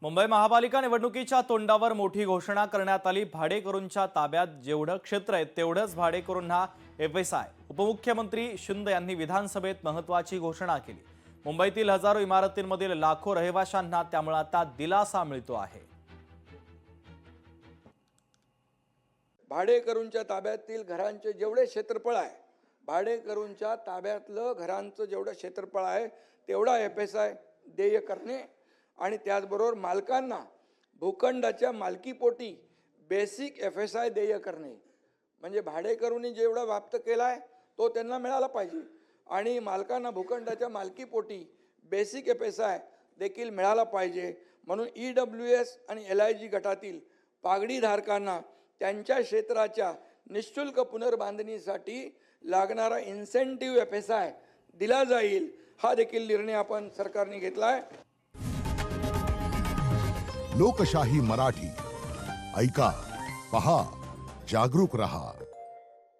मुंबई महापालिका निवडणुकीच्या तोंडावर मोठी घोषणा करण्यात आली। भाडेकरूंच्या ताब्यात जेवढं क्षेत्र आहे तेवढंच भाडेकरूंना एफएसआय। उपमुख्यमंत्री शिंदे यांनी विधानसभेत महत्त्वाची घोषणा केली। मुंबईतील हजारो इमारतींमधील लाखो रहिवाशांना त्यामुळे आता दिलासा मिळतो आहे। भाडेकरूंच्या ताब्यातील घरांचे जेवढे क्षेत्रफळ आहे, भाडेकरूंच्या ताब्यातलं घरांचं जेवढं क्षेत्रफळ आहे तेवढा एफएसआय देय करणे आणि त्याचबरोबर मालकांना भूखंडाच्या मालकीपोटी बेसिक एफएसआय देय करणे, म्हणजे भाडेकरूंनी जेवढा व्याप्त केला आहे तो त्यांना मिळाला पाहिजे आणि मालकांना भूखंडाच्या मालकीपोटी बेसिक एफएसआय देखील मिळाला पाहिजे। म्हणून ईडब्ल्यूएस आणि एलआयजी गटातील पागडीधारकांना त्यांच्या क्षेत्राच्या निःशुल्क पुनर्बांधणीसाठी लागणारा इन्सेंटिव्ह एफएसआय दिला जाईल, हा देखील निर्णय आपण सरकारने घेतला आहे। लोकशाही मराठी ऐका, पहा, जागरूक रहा।